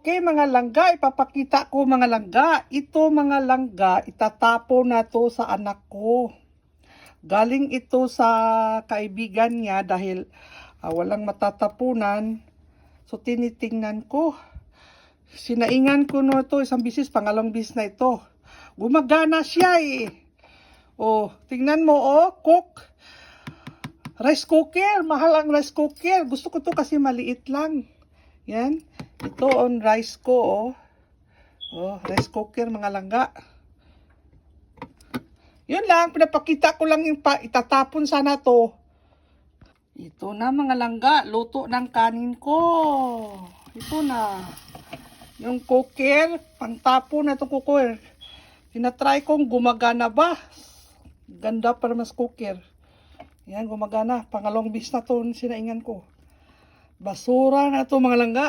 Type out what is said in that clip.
Okay, mga langga, ipapakita ko mga langga. Ito mga langga, itatapo na to sa anak ko. Galing ito sa kaibigan niya dahil walang matatapunan. So tinitingnan ko. Sinaingan ko no to isang bisis, pangalawang bis na ito. Gumagana siya eh. Oh, tingnan mo oh, cook. Rice cooker, mahal ang rice cooker. Gusto ko to kasi maliit lang. Yan. Ito on rice ko, oh. Oh, rice cooker, mga langga. Yun lang, pinapakita ko lang yung itatapon sana to. Ito na, mga langga, luto ng kanin ko. Ito na. Yung cooker, pangtapon na itong cooker. Tinatry kong gumagana ba? Ganda para mas cooker. Yan, gumagana. Pangalawang bis na to, sinaingan ko. Basura na to, mga langga.